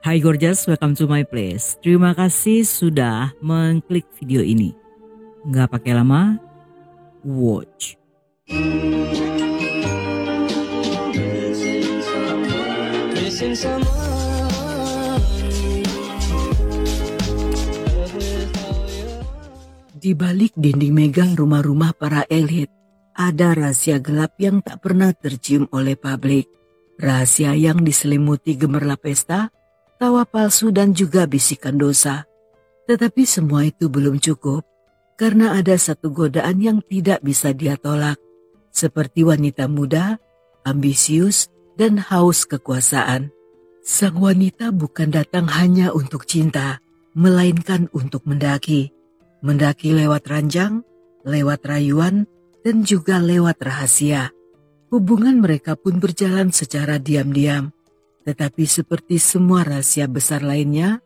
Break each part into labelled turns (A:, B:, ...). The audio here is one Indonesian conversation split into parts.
A: Hai Gorgeous, welcome to my place. Terima kasih sudah mengklik video ini. Nggak pakai lama, watch. Di balik dinding megah rumah-rumah para elit, ada rahasia gelap yang tak pernah tercium oleh publik. Rahasia yang diselimuti gemerlap pesta, tawa palsu dan juga bisikan dosa. Tetapi semua itu belum cukup, karena ada satu godaan yang tidak bisa dia tolak. Seperti wanita muda, ambisius, dan haus kekuasaan. Sang wanita bukan datang hanya untuk cinta, melainkan untuk mendaki. Mendaki lewat ranjang, lewat rayuan, dan juga lewat rahasia. Hubungan mereka pun berjalan secara diam-diam. Tetapi seperti semua rahasia besar lainnya,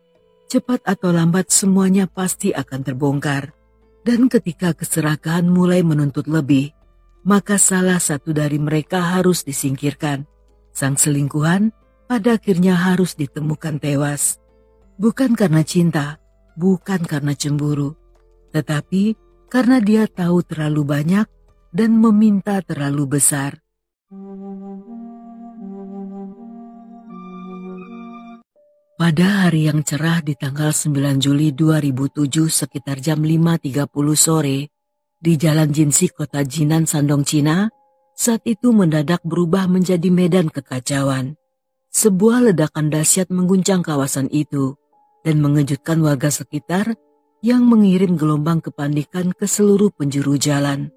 A: cepat atau lambat semuanya pasti akan terbongkar. Dan ketika keserakahan mulai menuntut lebih, maka salah satu dari mereka harus disingkirkan. Sang selingkuhan pada akhirnya harus ditemukan tewas. Bukan karena cinta, bukan karena cemburu, tetapi karena dia tahu terlalu banyak dan meminta terlalu besar. Pada hari yang cerah di tanggal 9 Juli 2007 sekitar jam 5.30 sore, di Jalan Jinsi Kota Jinan, Shandong, Cina, saat itu mendadak berubah menjadi medan kekacauan. Sebuah ledakan dahsyat mengguncang kawasan itu dan mengejutkan warga sekitar yang mengirim gelombang kepanikan ke seluruh penjuru jalan.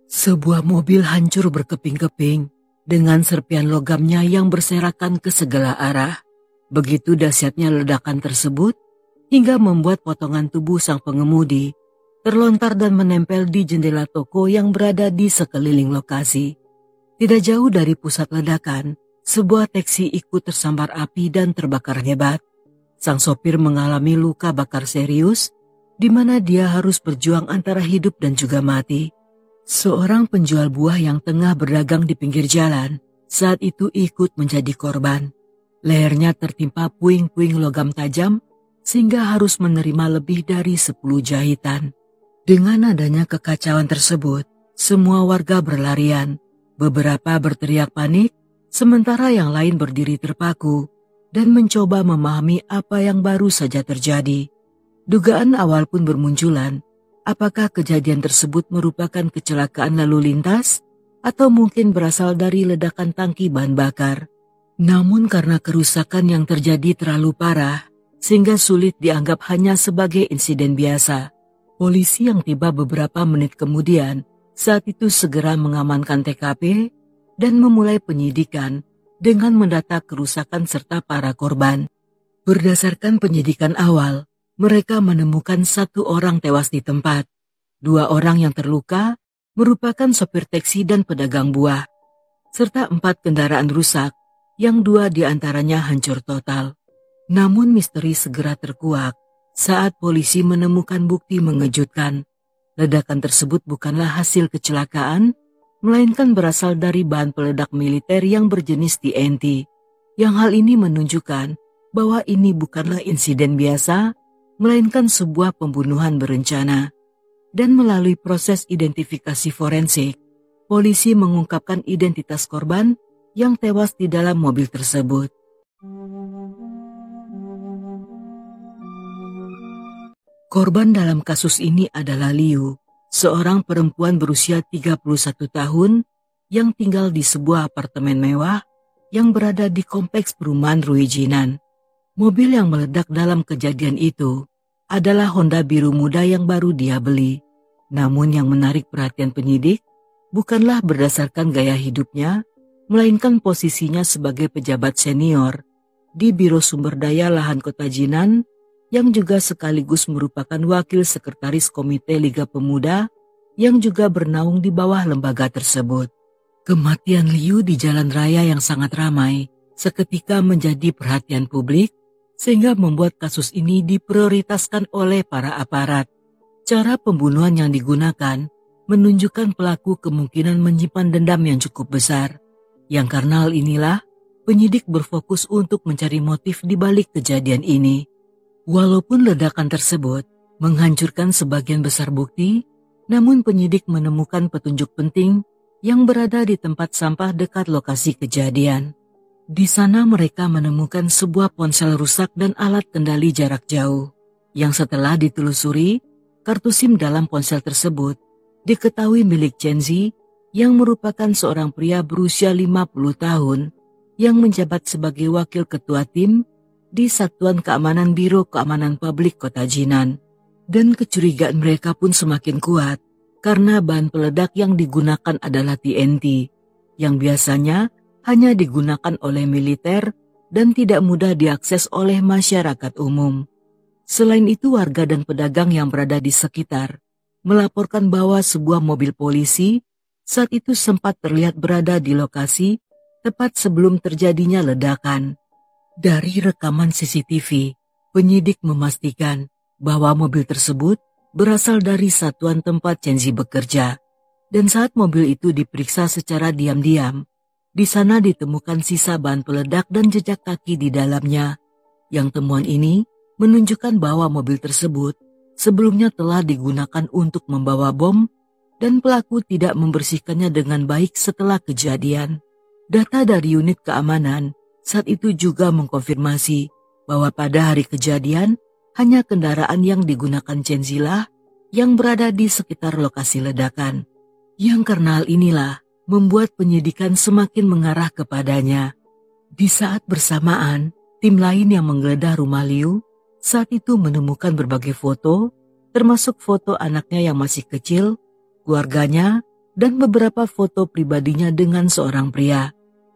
A: Sebuah mobil hancur berkeping-keping dengan serpian logamnya yang berserakan ke segala arah. Begitu dahsyatnya ledakan tersebut hingga membuat potongan tubuh sang pengemudi terlontar dan menempel di jendela toko yang berada di sekeliling lokasi. Tidak jauh dari pusat ledakan, sebuah taksi ikut tersambar api dan terbakar hebat. Sang sopir mengalami luka bakar serius, di mana dia harus berjuang antara hidup dan juga mati. Seorang penjual buah yang tengah berdagang di pinggir jalan saat itu ikut menjadi korban. Lehernya tertimpa puing-puing logam tajam sehingga harus menerima lebih dari 10 jahitan. Dengan adanya kekacauan tersebut, semua warga berlarian. Beberapa berteriak panik, sementara yang lain berdiri terpaku dan mencoba memahami apa yang baru saja terjadi. Dugaan awal pun bermunculan, apakah kejadian tersebut merupakan kecelakaan lalu lintas atau mungkin berasal dari ledakan tangki bahan bakar. Namun karena kerusakan yang terjadi terlalu parah, sehingga sulit dianggap hanya sebagai insiden biasa. Polisi yang tiba beberapa menit kemudian, saat itu segera mengamankan TKP dan memulai penyidikan dengan mendata kerusakan serta para korban. Berdasarkan penyidikan awal, mereka menemukan 1 orang tewas di tempat. 2 orang yang terluka merupakan sopir taksi dan pedagang buah, serta 4 kendaraan rusak, yang 2 diantaranya hancur total. Namun misteri segera terkuak saat polisi menemukan bukti mengejutkan. Ledakan tersebut bukanlah hasil kecelakaan, melainkan berasal dari bahan peledak militer yang berjenis TNT. Yang hal ini menunjukkan bahwa ini bukanlah insiden biasa, melainkan sebuah pembunuhan berencana. Dan melalui proses identifikasi forensik, polisi mengungkapkan identitas korban yang tewas di dalam mobil tersebut. Korban dalam kasus ini adalah Liu, seorang perempuan berusia 31 tahun yang tinggal di sebuah apartemen mewah yang berada di kompleks perumahan Ruijinan. Mobil yang meledak dalam kejadian itu adalah Honda biru muda yang baru dia beli. Namun yang menarik perhatian penyidik bukanlah berdasarkan gaya hidupnya, melainkan posisinya sebagai pejabat senior di Biro Sumber Daya Lahan Kota Jinan yang juga sekaligus merupakan wakil sekretaris Komite Liga Pemuda yang juga bernaung di bawah lembaga tersebut. Kematian Liu di jalan raya yang sangat ramai seketika menjadi perhatian publik, sehingga membuat kasus ini diprioritaskan oleh para aparat. Cara pembunuhan yang digunakan menunjukkan pelaku kemungkinan menyimpan dendam yang cukup besar, yang karena hal inilah penyidik berfokus untuk mencari motif di balik kejadian ini. Walaupun ledakan tersebut menghancurkan sebagian besar bukti, namun penyidik menemukan petunjuk penting yang berada di tempat sampah dekat lokasi kejadian. Di sana mereka menemukan sebuah ponsel rusak dan alat kendali jarak jauh, yang setelah ditelusuri, kartu SIM dalam ponsel tersebut diketahui milik Chenzi yang merupakan seorang pria berusia 50 tahun yang menjabat sebagai wakil ketua tim di Satuan Keamanan Biro Keamanan Publik Kota Jinan. Dan kecurigaan mereka pun semakin kuat karena bahan peledak yang digunakan adalah TNT, yang biasanya hanya digunakan oleh militer dan tidak mudah diakses oleh masyarakat umum. Selain itu, warga dan pedagang yang berada di sekitar melaporkan bahwa sebuah mobil polisi saat itu sempat terlihat berada di lokasi tepat sebelum terjadinya ledakan. Dari rekaman CCTV, penyidik memastikan bahwa mobil tersebut berasal dari satuan tempat Chenzi bekerja. Dan saat mobil itu diperiksa secara diam-diam, di sana ditemukan sisa bahan peledak dan jejak kaki di dalamnya. Yang temuan ini menunjukkan bahwa mobil tersebut sebelumnya telah digunakan untuk membawa bom dan pelaku tidak membersihkannya dengan baik setelah kejadian. Data dari unit keamanan saat itu juga mengkonfirmasi bahwa pada hari kejadian hanya kendaraan yang digunakan Chenzi lah yang berada di sekitar lokasi ledakan. Yang karena hal inilah membuat penyidikan semakin mengarah kepadanya. Di saat bersamaan, tim lain yang menggeledah rumah Liu saat itu menemukan berbagai foto, termasuk foto anaknya yang masih kecil, keluarganya, dan beberapa foto pribadinya dengan seorang pria.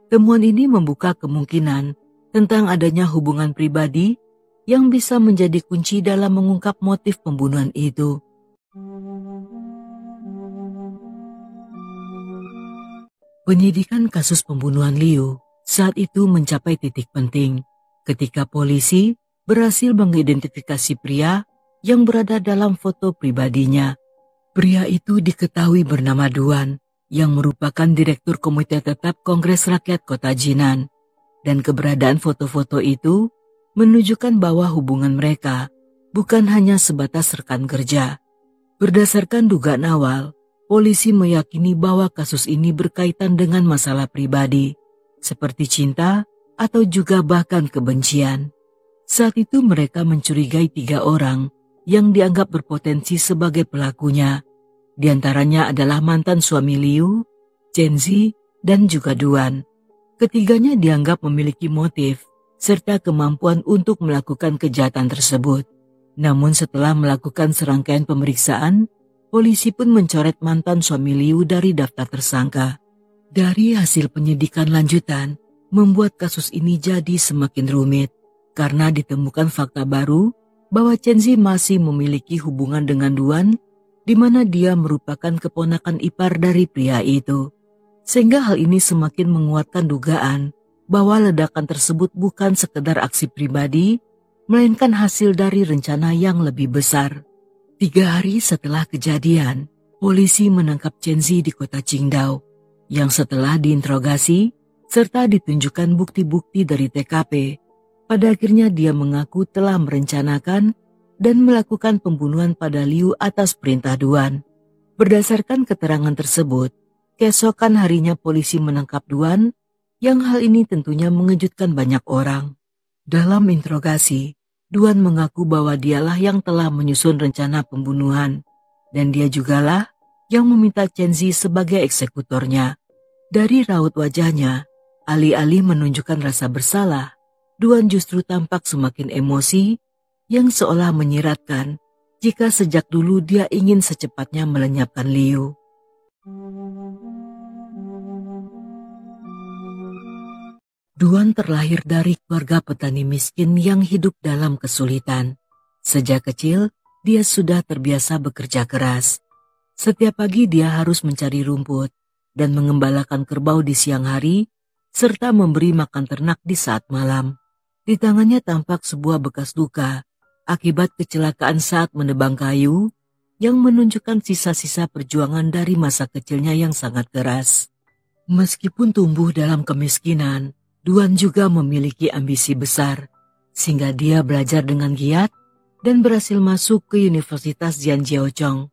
A: Temuan ini membuka kemungkinan tentang adanya hubungan pribadi yang bisa menjadi kunci dalam mengungkap motif pembunuhan itu. Penyidikan kasus pembunuhan Liu saat itu mencapai titik penting ketika polisi berhasil mengidentifikasi pria yang berada dalam foto pribadinya. Pria itu diketahui bernama Duan, yang merupakan Direktur Komite Tetap Kongres Rakyat Kota Jinan. Dan keberadaan foto-foto itu menunjukkan bahwa hubungan mereka bukan hanya sebatas rekan kerja. Berdasarkan dugaan awal, polisi meyakini bahwa kasus ini berkaitan dengan masalah pribadi, seperti cinta atau juga bahkan kebencian. Saat itu mereka mencurigai 3 orang yang dianggap berpotensi sebagai pelakunya. Di antaranya adalah mantan suami Liu, Chenzi, dan juga Duan. Ketiganya dianggap memiliki motif serta kemampuan untuk melakukan kejahatan tersebut. Namun setelah melakukan serangkaian pemeriksaan, polisi pun mencoret mantan suami Liu dari daftar tersangka. Dari hasil penyidikan lanjutan, membuat kasus ini jadi semakin rumit karena ditemukan fakta baru bahwa Chenzi masih memiliki hubungan dengan Duan, di mana dia merupakan keponakan ipar dari pria itu. Sehingga hal ini semakin menguatkan dugaan bahwa ledakan tersebut bukan sekedar aksi pribadi, melainkan hasil dari rencana yang lebih besar. 3 hari setelah kejadian, polisi menangkap Chenzi di kota Qingdao, yang setelah diinterogasi serta ditunjukkan bukti-bukti dari TKP, pada akhirnya dia mengaku telah merencanakan dan melakukan pembunuhan pada Liu atas perintah Duan. Berdasarkan keterangan tersebut, keesokan harinya polisi menangkap Duan, yang hal ini tentunya mengejutkan banyak orang. Dalam interogasi, Duan mengaku bahwa dialah yang telah menyusun rencana pembunuhan, dan dia jugalah yang meminta Chenzi sebagai eksekutornya. Dari raut wajahnya, alih-alih menunjukkan rasa bersalah, Duan justru tampak semakin emosi yang seolah menyiratkan jika sejak dulu dia ingin secepatnya melenyapkan Liu. Duan terlahir dari keluarga petani miskin yang hidup dalam kesulitan. Sejak kecil, dia sudah terbiasa bekerja keras. Setiap pagi dia harus mencari rumput dan mengembalakan kerbau di siang hari, serta memberi makan ternak di saat malam. Di tangannya tampak sebuah bekas luka akibat kecelakaan saat menebang kayu yang menunjukkan sisa-sisa perjuangan dari masa kecilnya yang sangat keras. Meskipun tumbuh dalam kemiskinan, Duan juga memiliki ambisi besar, sehingga dia belajar dengan giat dan berhasil masuk ke Universitas Jianjiaozhong.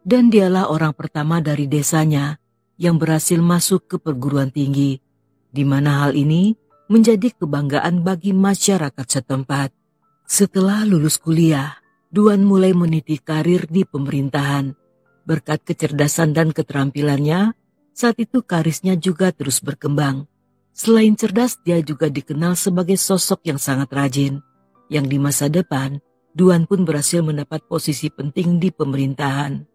A: Dan dialah orang pertama dari desanya yang berhasil masuk ke perguruan tinggi, di mana hal ini menjadi kebanggaan bagi masyarakat setempat. Setelah lulus kuliah, Duan mulai meniti karir di pemerintahan. Berkat kecerdasan dan keterampilannya, saat itu karisnya juga terus berkembang. Selain cerdas, dia juga dikenal sebagai sosok yang sangat rajin, yang di masa depan, Duan pun berhasil mendapat posisi penting di pemerintahan.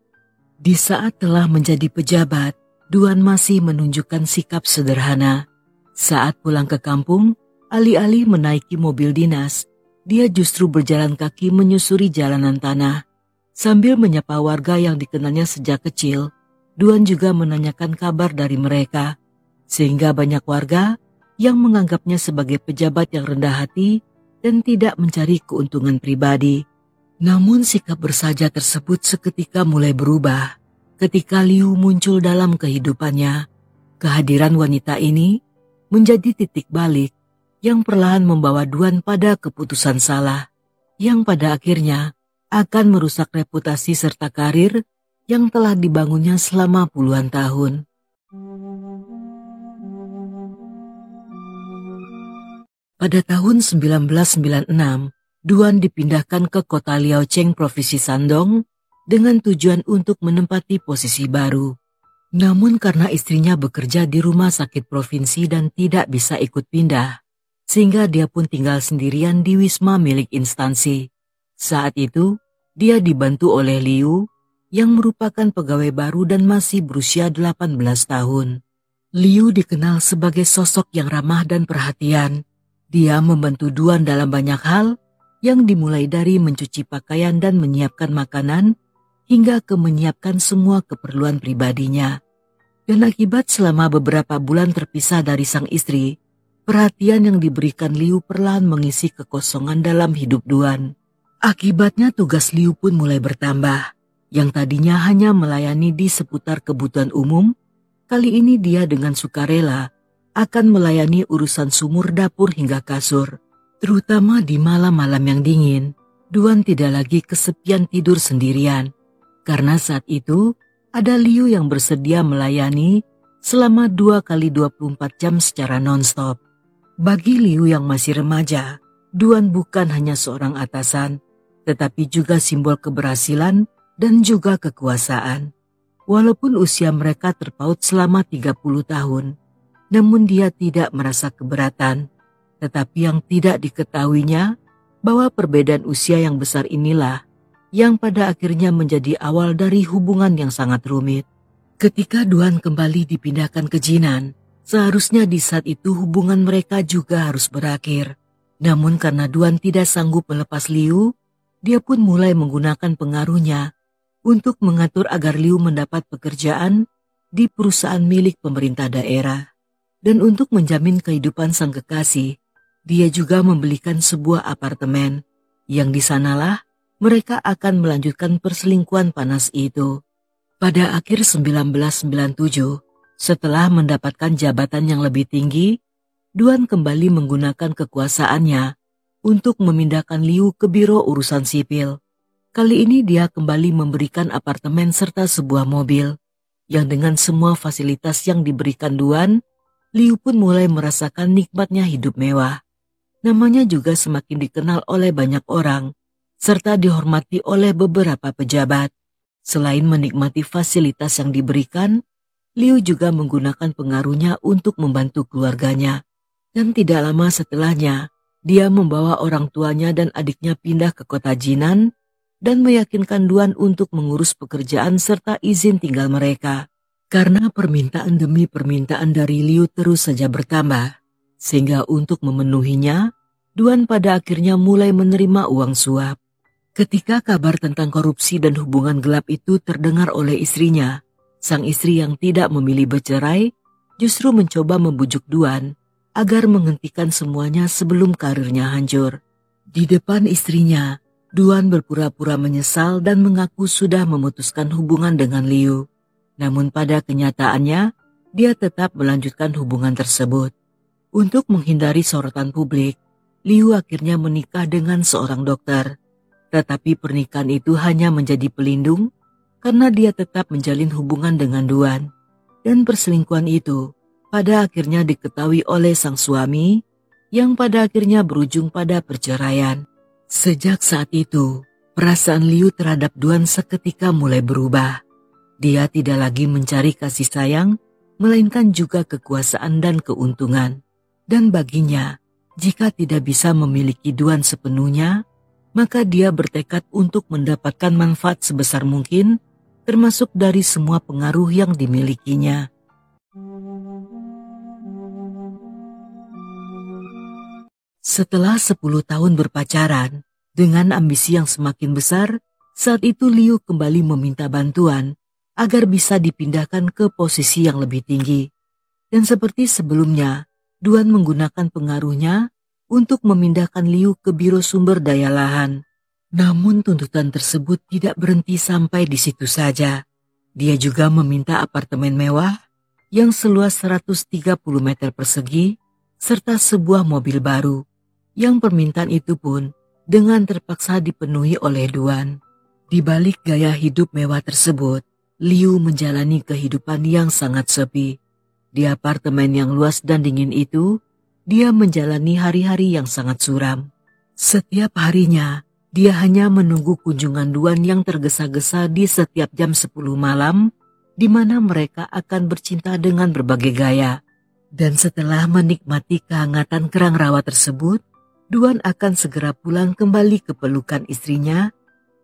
A: Di saat telah menjadi pejabat, Duan masih menunjukkan sikap sederhana. Saat pulang ke kampung, alih-alih menaiki mobil dinas, dia justru berjalan kaki menyusuri jalanan tanah. Sambil menyapa warga yang dikenalnya sejak kecil, Duan juga menanyakan kabar dari mereka, sehingga banyak warga yang menganggapnya sebagai pejabat yang rendah hati dan tidak mencari keuntungan pribadi. Namun sikap bersaja tersebut seketika mulai berubah ketika Liu muncul dalam kehidupannya. Kehadiran wanita ini menjadi titik balik yang perlahan membawa Duan pada keputusan salah, yang pada akhirnya akan merusak reputasi serta karir yang telah dibangunnya selama puluhan tahun. Pada tahun 1996, Duan dipindahkan ke kota Liaocheng, Provinsi Shandong, dengan tujuan untuk menempati posisi baru. Namun karena istrinya bekerja di rumah sakit provinsi dan tidak bisa ikut pindah, sehingga dia pun tinggal sendirian di wisma milik instansi. Saat itu, dia dibantu oleh Liu, yang merupakan pegawai baru dan masih berusia 18 tahun. Liu dikenal sebagai sosok yang ramah dan perhatian. Dia membantu Duan dalam banyak hal, yang dimulai dari mencuci pakaian dan menyiapkan makanan, hingga ke menyiapkan semua keperluan pribadinya. Dan akibat selama beberapa bulan terpisah dari sang istri, perhatian yang diberikan Liu perlahan mengisi kekosongan dalam hidup Duan. Akibatnya tugas Liu pun mulai bertambah. Yang tadinya hanya melayani di seputar kebutuhan umum, kali ini dia dengan sukarela akan melayani urusan sumur, dapur hingga kasur. Terutama di malam-malam yang dingin, Duan tidak lagi kesepian tidur sendirian. Karena saat itu, ada Liu yang bersedia melayani selama 2 kali 24 jam secara non-stop. Bagi Liu yang masih remaja, Duan bukan hanya seorang atasan, tetapi juga simbol keberhasilan dan juga kekuasaan. Walaupun usia mereka terpaut selama 30 tahun, namun dia tidak merasa keberatan. Tetapi yang tidak diketahuinya, bahwa perbedaan usia yang besar inilah yang pada akhirnya menjadi awal dari hubungan yang sangat rumit. Ketika Duan kembali dipindahkan ke Jinan, seharusnya di saat itu hubungan mereka juga harus berakhir. Namun karena Duan tidak sanggup melepas Liu, dia pun mulai menggunakan pengaruhnya untuk mengatur agar Liu mendapat pekerjaan di perusahaan milik pemerintah daerah. Dan untuk menjamin kehidupan sang kekasih, dia juga membelikan sebuah apartemen, yang di sanalah mereka akan melanjutkan perselingkuhan panas itu. Pada akhir 1997, setelah mendapatkan jabatan yang lebih tinggi, Duan kembali menggunakan kekuasaannya untuk memindahkan Liu ke Biro Urusan Sipil. Kali ini dia kembali memberikan apartemen serta sebuah mobil, yang dengan semua fasilitas yang diberikan Duan, Liu pun mulai merasakan nikmatnya hidup mewah. Namanya juga semakin dikenal oleh banyak orang, serta dihormati oleh beberapa pejabat. Selain menikmati fasilitas yang diberikan, Liu juga menggunakan pengaruhnya untuk membantu keluarganya. Dan tidak lama setelahnya, dia membawa orang tuanya dan adiknya pindah ke kota Jinan dan meyakinkan Duan untuk mengurus pekerjaan serta izin tinggal mereka. Karena permintaan demi permintaan dari Liu terus saja bertambah, sehingga untuk memenuhinya, Duan pada akhirnya mulai menerima uang suap. Ketika kabar tentang korupsi dan hubungan gelap itu terdengar oleh istrinya, sang istri yang tidak memilih bercerai justru mencoba membujuk Duan agar menghentikan semuanya sebelum karirnya hancur. Di depan istrinya, Duan berpura-pura menyesal dan mengaku sudah memutuskan hubungan dengan Liu. Namun pada kenyataannya, dia tetap melanjutkan hubungan tersebut. Untuk menghindari sorotan publik, Liu akhirnya menikah dengan seorang dokter. Tetapi pernikahan itu hanya menjadi pelindung karena dia tetap menjalin hubungan dengan Duan. Dan perselingkuhan itu pada akhirnya diketahui oleh sang suami yang pada akhirnya berujung pada perceraian. Sejak saat itu, perasaan Liu terhadap Duan seketika mulai berubah. Dia tidak lagi mencari kasih sayang, melainkan juga kekuasaan dan keuntungan. Dan baginya, jika tidak bisa memiliki Duan sepenuhnya, maka dia bertekad untuk mendapatkan manfaat sebesar mungkin, termasuk dari semua pengaruh yang dimilikinya. Setelah 10 tahun berpacaran, dengan ambisi yang semakin besar, saat itu Liu kembali meminta bantuan agar bisa dipindahkan ke posisi yang lebih tinggi. Dan seperti sebelumnya, Duan menggunakan pengaruhnya untuk memindahkan Liu ke Biro Sumber Daya Lahan. Namun tuntutan tersebut tidak berhenti sampai di situ saja. Dia juga meminta apartemen mewah yang seluas 130 meter persegi serta sebuah mobil baru. Yang permintaan itu pun dengan terpaksa dipenuhi oleh Duan. Di balik gaya hidup mewah tersebut, Liu menjalani kehidupan yang sangat sepi. Di apartemen yang luas dan dingin itu, dia menjalani hari-hari yang sangat suram. Setiap harinya, dia hanya menunggu kunjungan Duan yang tergesa-gesa di setiap jam 10 malam, di mana mereka akan bercinta dengan berbagai gaya. Dan setelah menikmati kehangatan kerang rawa tersebut, Duan akan segera pulang kembali ke pelukan istrinya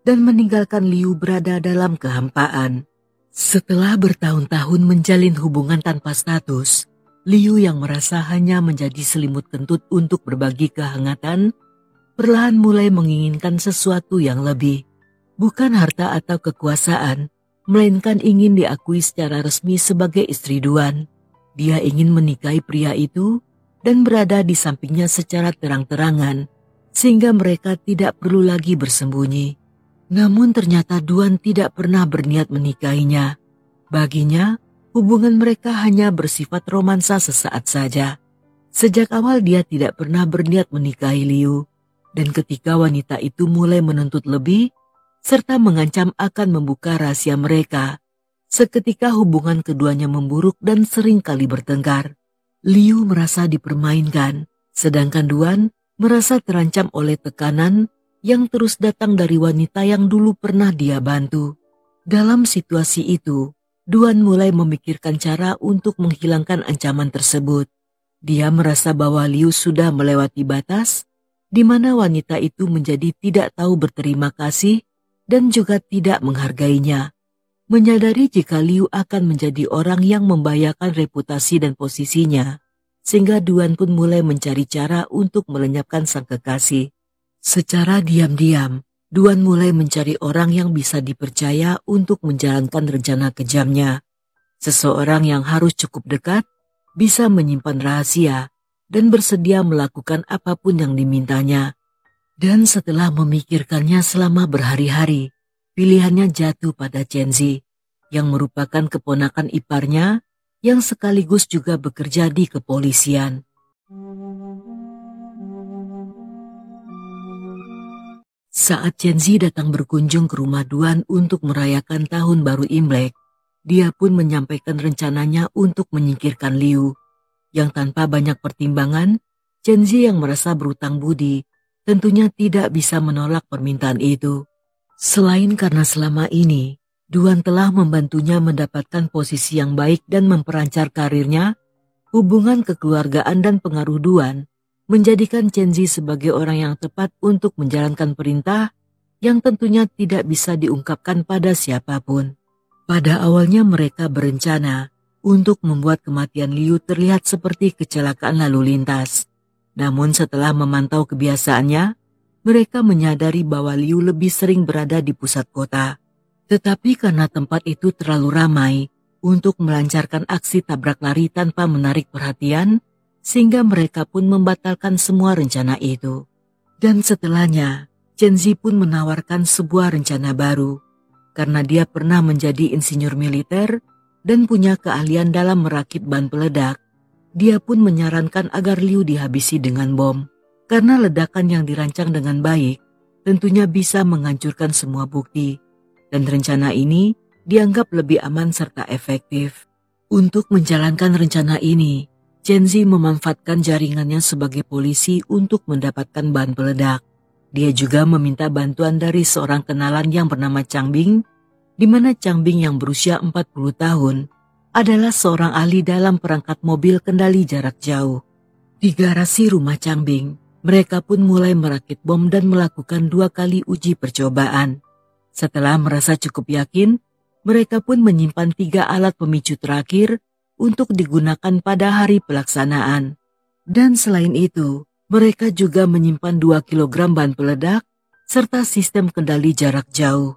A: dan meninggalkan Liu berada dalam kehampaan. Setelah bertahun-tahun menjalin hubungan tanpa status, Liu yang merasa hanya menjadi selimut kentut untuk berbagi kehangatan, perlahan mulai menginginkan sesuatu yang lebih. Bukan harta atau kekuasaan, melainkan ingin diakui secara resmi sebagai istri Duan. Dia ingin menikahi pria itu dan berada di sampingnya secara terang-terangan, sehingga mereka tidak perlu lagi bersembunyi. Namun ternyata Duan tidak pernah berniat menikahinya. Baginya, hubungan mereka hanya bersifat romansa sesaat saja. Sejak awal dia tidak pernah berniat menikahi Liu, dan ketika wanita itu mulai menuntut lebih, serta mengancam akan membuka rahasia mereka, seketika hubungan keduanya memburuk dan sering kali bertengkar. Liu merasa dipermainkan, sedangkan Duan merasa terancam oleh tekanan yang terus datang dari wanita yang dulu pernah dia bantu. Dalam situasi itu, Duan mulai memikirkan cara untuk menghilangkan ancaman tersebut. Dia merasa bahwa Liu sudah melewati batas, di mana wanita itu menjadi tidak tahu berterima kasih dan juga tidak menghargainya. Menyadari jika Liu akan menjadi orang yang membahayakan reputasi dan posisinya, sehingga Duan pun mulai mencari cara untuk melenyapkan sang kekasih. Secara diam-diam, Duan mulai mencari orang yang bisa dipercaya untuk menjalankan rencana kejamnya. Seseorang yang harus cukup dekat, bisa menyimpan rahasia, dan bersedia melakukan apapun yang dimintanya. Dan setelah memikirkannya selama berhari-hari, pilihannya jatuh pada Chenzi, yang merupakan keponakan iparnya, yang sekaligus juga bekerja di kepolisian. Saat Chenzi datang berkunjung ke rumah Duan untuk merayakan tahun baru Imlek, dia pun menyampaikan rencananya untuk menyingkirkan Liu. Yang tanpa banyak pertimbangan, Chenzi yang merasa berutang budi tentunya tidak bisa menolak permintaan itu. Selain karena selama ini, Duan telah membantunya mendapatkan posisi yang baik dan memperancar karirnya, hubungan kekeluargaan dan pengaruh Duan menjadikan Chenzi sebagai orang yang tepat untuk menjalankan perintah yang tentunya tidak bisa diungkapkan pada siapapun. Pada awalnya mereka berencana untuk membuat kematian Liu terlihat seperti kecelakaan lalu lintas. Namun setelah memantau kebiasaannya, mereka menyadari bahwa Liu lebih sering berada di pusat kota. Tetapi karena tempat itu terlalu ramai untuk melancarkan aksi tabrak lari tanpa menarik perhatian, sehingga mereka pun membatalkan semua rencana itu. Dan setelahnya, Chenzi pun menawarkan sebuah rencana baru. Karena dia pernah menjadi insinyur militer dan punya keahlian dalam merakit ban peledak, Dia pun menyarankan agar Liu dihabisi dengan bom, karena ledakan yang dirancang dengan baik tentunya bisa menghancurkan semua bukti, dan rencana ini dianggap lebih aman serta efektif. Untuk menjalankan rencana ini, Chen Zi memanfaatkan jaringannya sebagai polisi untuk mendapatkan bahan peledak. Dia juga meminta bantuan dari seorang kenalan yang bernama Chang Bing, di mana Chang Bing yang berusia 40 tahun adalah seorang ahli dalam perangkat mobil kendali jarak jauh. Di garasi rumah Chang Bing, mereka pun mulai merakit bom dan melakukan 2 kali uji percobaan. Setelah merasa cukup yakin, mereka pun menyimpan 3 alat pemicu terakhir untuk digunakan pada hari pelaksanaan. Dan selain itu, mereka juga menyimpan 2 kilogram bahan peledak serta sistem kendali jarak jauh.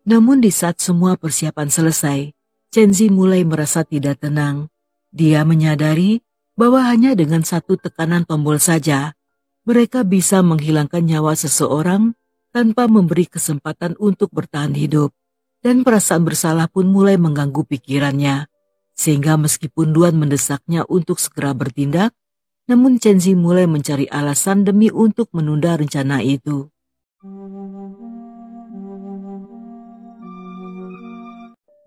A: Namun di saat semua persiapan selesai, Chen Zi mulai merasa tidak tenang. Dia menyadari bahwa hanya dengan 1 tekanan tombol saja, mereka bisa menghilangkan nyawa seseorang tanpa memberi kesempatan untuk bertahan hidup. Dan perasaan bersalah pun mulai mengganggu pikirannya. Sehingga meskipun Duan mendesaknya untuk segera bertindak, namun Chen Zi mulai mencari alasan demi untuk menunda rencana itu.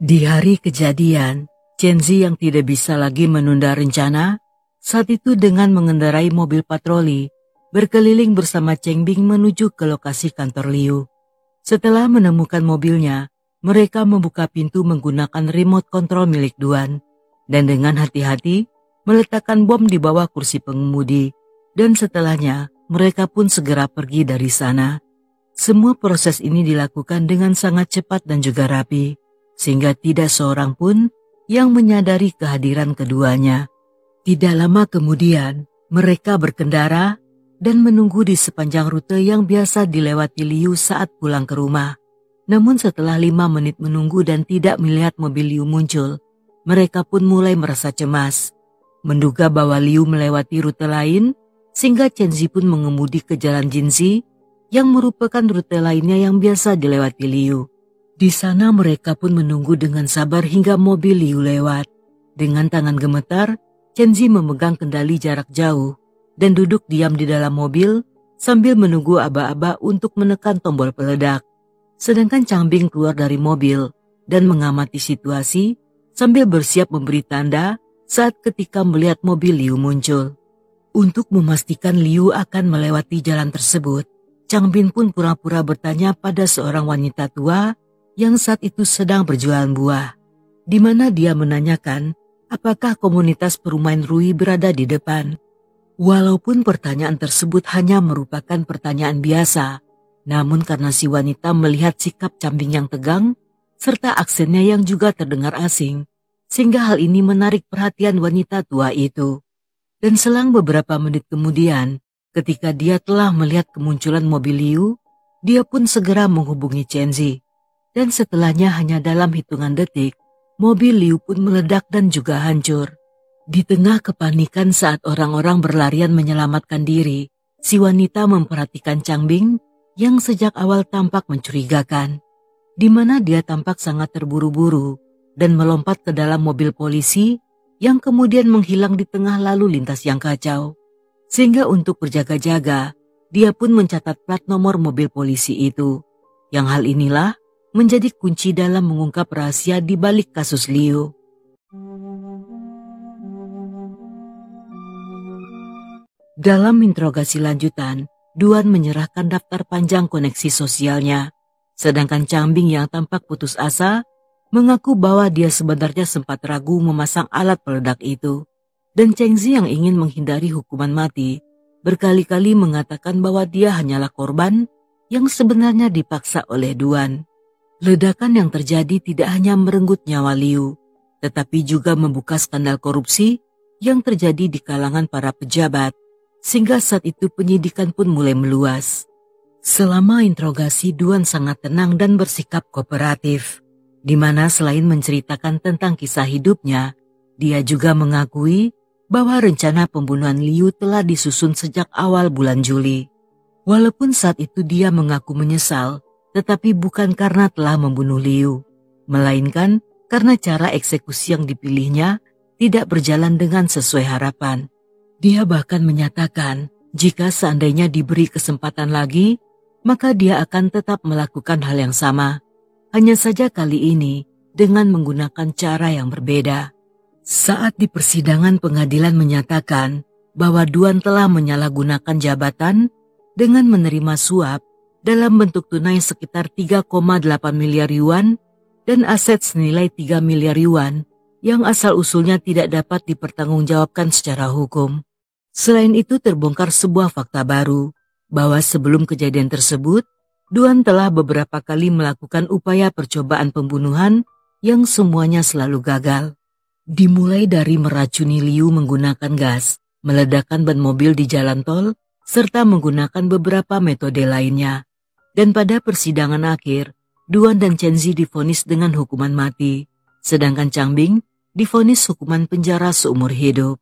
A: Di hari kejadian, Chen Zi yang tidak bisa lagi menunda rencana, saat itu dengan mengendarai mobil patroli, berkeliling bersama Cheng Bing menuju ke lokasi kantor Liu. Setelah menemukan mobilnya, mereka membuka pintu menggunakan remote control milik Duan, dan dengan hati-hati meletakkan bom di bawah kursi pengemudi, dan setelahnya mereka pun segera pergi dari sana. Semua proses ini dilakukan dengan sangat cepat dan juga rapi, sehingga tidak seorang pun yang menyadari kehadiran keduanya. Tidak lama kemudian, mereka berkendara dan menunggu di sepanjang rute yang biasa dilewati Liu saat pulang ke rumah. Namun setelah 5 menit menunggu dan tidak melihat mobil Liu muncul, mereka pun mulai merasa cemas. Menduga bahwa Liu melewati rute lain, sehingga Chen Zi pun mengemudi ke Jalan Jinxi yang merupakan rute lainnya yang biasa dilewati Liu. Di sana mereka pun menunggu dengan sabar hingga mobil Liu lewat. Dengan tangan gemetar, Chen Zi memegang kendali jarak jauh dan duduk diam di dalam mobil sambil menunggu aba-aba untuk menekan tombol peledak. Sedangkan Chang Bing keluar dari mobil dan mengamati situasi sambil bersiap memberi tanda saat ketika melihat mobil Liu muncul. Untuk memastikan Liu akan melewati jalan tersebut, Chang Bing pun pura-pura bertanya pada seorang wanita tua yang saat itu sedang berjualan buah, di mana dia menanyakan apakah komunitas perumahan Rui berada di depan. Walaupun pertanyaan tersebut hanya merupakan pertanyaan biasa, namun karena si wanita melihat sikap Chang Bing yang tegang, serta aksennya yang juga terdengar asing, sehingga hal ini menarik perhatian wanita tua itu. Dan selang beberapa menit kemudian, ketika dia telah melihat kemunculan mobil Liu, dia pun segera menghubungi Chen Zi. Dan setelahnya hanya dalam hitungan detik, mobil Liu pun meledak dan juga hancur. Di tengah kepanikan saat orang-orang berlarian menyelamatkan diri, si wanita memperhatikan Chang Bing yang sejak awal tampak mencurigakan, di mana dia tampak sangat terburu-buru dan melompat ke dalam mobil polisi yang kemudian menghilang di tengah lalu lintas yang kacau. Sehingga untuk berjaga-jaga, dia pun mencatat plat nomor mobil polisi itu, yang hal inilah menjadi kunci dalam mengungkap rahasia di balik kasus Liu. Dalam interogasi lanjutan, Duan menyerahkan daftar panjang koneksi sosialnya, sedangkan Chang Bing yang tampak putus asa mengaku bahwa dia sebenarnya sempat ragu memasang alat peledak itu. Dan Cheng Zi yang ingin menghindari hukuman mati, berkali-kali mengatakan bahwa dia hanyalah korban yang sebenarnya dipaksa oleh Duan. Ledakan yang terjadi tidak hanya merenggut nyawa Liu, tetapi juga membuka skandal korupsi yang terjadi di kalangan para pejabat, sehingga saat itu penyidikan pun mulai meluas. Selama interogasi, Duan sangat tenang dan bersikap kooperatif, di mana selain menceritakan tentang kisah hidupnya, dia juga mengakui bahwa rencana pembunuhan Liu telah disusun sejak awal bulan Juli. Walaupun saat itu dia mengaku menyesal, tetapi bukan karena telah membunuh Liu, melainkan karena cara eksekusi yang dipilihnya tidak berjalan dengan sesuai harapan. Dia bahkan menyatakan jika seandainya diberi kesempatan lagi, maka dia akan tetap melakukan hal yang sama. Hanya saja kali ini dengan menggunakan cara yang berbeda. Saat di persidangan, pengadilan menyatakan bahwa Duan telah menyalahgunakan jabatan dengan menerima suap dalam bentuk tunai sekitar 3,8 miliar yuan dan aset senilai 3 miliar yuan yang asal-usulnya tidak dapat dipertanggungjawabkan secara hukum. Selain itu, terbongkar sebuah fakta baru bahwa sebelum kejadian tersebut, Duan telah beberapa kali melakukan upaya percobaan pembunuhan yang semuanya selalu gagal. Dimulai dari meracuni Liu menggunakan gas, meledakkan ban mobil di jalan tol, serta menggunakan beberapa metode lainnya. Dan pada persidangan akhir, Duan dan Chen Zi divonis dengan hukuman mati, sedangkan Chang Bing divonis hukuman penjara seumur hidup.